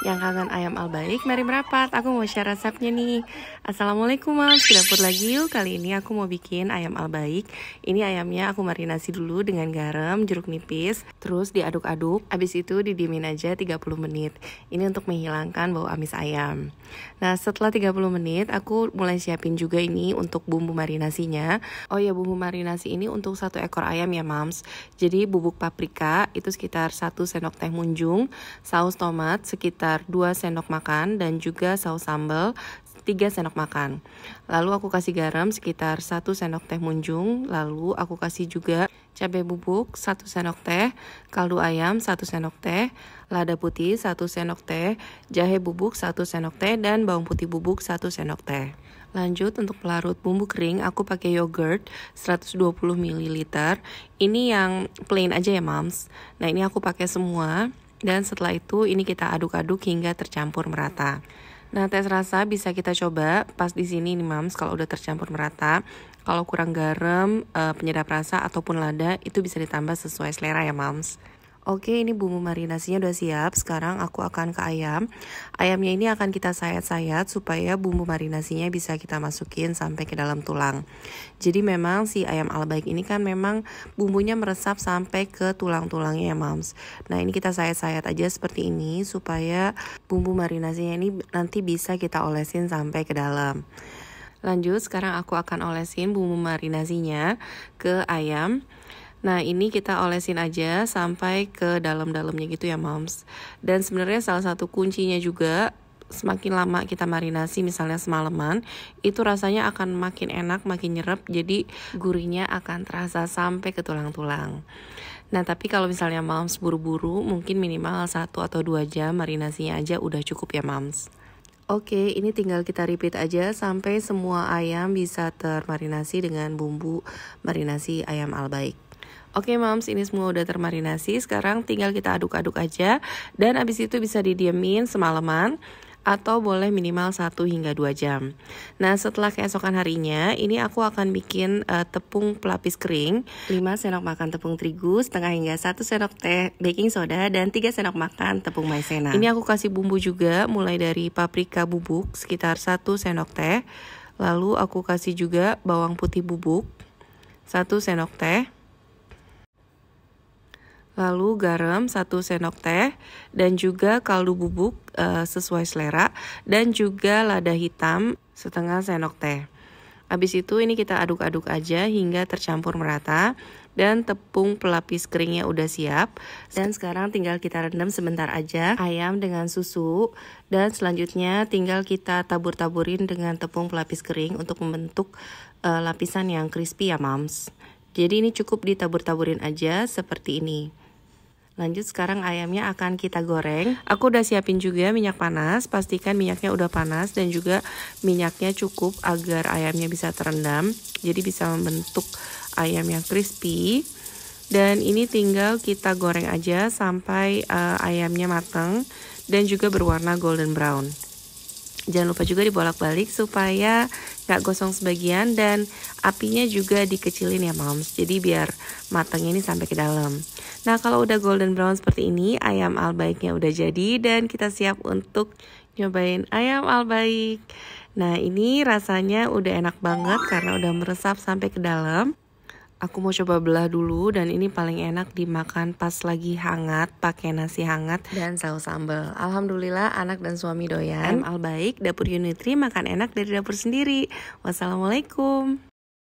Yang kangen ayam albaik, mari merapat. Aku mau share resepnya nih. Assalamualaikum Mams, ke dapur lagi yuk. Kali ini aku mau bikin ayam albaik. Ini ayamnya aku marinasi dulu dengan garam, jeruk nipis, terus diaduk-aduk. Abis itu didiemin aja 30 menit. Ini untuk menghilangkan bau amis ayam. Nah, setelah 30 menit, aku mulai siapin juga ini untuk bumbu marinasinya. Oh ya, bumbu marinasi ini untuk 1 ekor ayam ya Mams. Jadi bubuk paprika itu sekitar 1 sendok teh munjung, saus tomat sekitar 2 sendok makan, dan juga saus sambal 3 sendok makan. Lalu aku kasih garam sekitar 1 sendok teh munjung. Lalu aku kasih juga cabai bubuk 1 sendok teh, kaldu ayam 1 sendok teh, lada putih 1 sendok teh, jahe bubuk 1 sendok teh, dan bawang putih bubuk 1 sendok teh. Lanjut untuk pelarut bumbu kering, aku pakai yogurt 120 ml. Ini yang plain aja ya Mams. Nah, ini aku pakai semua. Dan setelah itu ini kita aduk-aduk hingga tercampur merata. Nah, tes rasa bisa kita coba pas di sini nih Mams, kalau udah tercampur merata. Kalau kurang garam, penyedap rasa ataupun lada itu bisa ditambah sesuai selera ya Mams. Oke, ini bumbu marinasinya udah siap. Sekarang aku akan ke ayam. Ayamnya ini akan kita sayat-sayat supaya bumbu marinasinya bisa kita masukin sampai ke dalam tulang. Jadi memang si ayam albaik ini kan memang bumbunya meresap sampai ke tulang-tulangnya ya Mams. Nah, ini kita sayat-sayat aja seperti ini supaya bumbu marinasinya ini nanti bisa kita olesin sampai ke dalam. Lanjut, sekarang aku akan olesin bumbu marinasinya ke ayam. Nah, ini kita olesin aja sampai ke dalam-dalamnya gitu ya Moms. Dan sebenarnya salah satu kuncinya juga, semakin lama kita marinasi misalnya semalaman, itu rasanya akan makin enak, makin nyerap, jadi gurihnya akan terasa sampai ke tulang-tulang. Nah, tapi kalau misalnya Moms buru-buru, mungkin minimal 1 atau 2 jam marinasinya aja udah cukup ya Moms. Oke, ini tinggal kita repeat aja sampai semua ayam bisa termarinasi dengan bumbu marinasi ayam albaik. Oke Moms, ini semua udah termarinasi. Sekarang tinggal kita aduk-aduk aja. Dan abis itu bisa didiemin semalaman, atau boleh minimal 1 hingga 2 jam. Nah, setelah keesokan harinya, ini aku akan bikin tepung pelapis kering. 5 sendok makan tepung terigu, setengah hingga 1 sendok teh baking soda, dan 3 sendok makan tepung maizena. Ini aku kasih bumbu juga, mulai dari paprika bubuk sekitar 1 sendok teh. Lalu aku kasih juga bawang putih bubuk 1 sendok teh. Lalu garam 1 sendok teh, dan juga kaldu bubuk sesuai selera, dan juga lada hitam setengah sendok teh. Habis itu ini kita aduk-aduk aja hingga tercampur merata, dan tepung pelapis keringnya udah siap. Dan sekarang tinggal kita rendam sebentar aja ayam dengan susu, dan selanjutnya tinggal kita tabur-taburin dengan tepung pelapis kering untuk membentuk lapisan yang crispy ya Moms. Jadi ini cukup ditabur-taburin aja seperti ini. Lanjut, sekarang ayamnya akan kita goreng. Aku udah siapin juga minyak panas. Pastikan minyaknya udah panas dan juga minyaknya cukup agar ayamnya bisa terendam. Jadi bisa membentuk ayam yang crispy. Dan ini tinggal kita goreng aja sampai ayamnya matang dan juga berwarna golden brown. Jangan lupa juga dibolak-balik supaya gak gosong sebagian, dan apinya juga dikecilin ya Moms. Jadi biar matangnya ini sampai ke dalam. Nah, kalau udah golden brown seperti ini, ayam albaiknya udah jadi dan kita siap untuk nyobain ayam albaik. Nah, ini rasanya udah enak banget karena udah meresap sampai ke dalam. Aku mau coba belah dulu, dan ini paling enak dimakan pas lagi hangat, pakai nasi hangat dan saus sambal. Alhamdulillah anak dan suami doyan. Ayam albaik, dapur Unitri, makan enak dari dapur sendiri. Wassalamualaikum.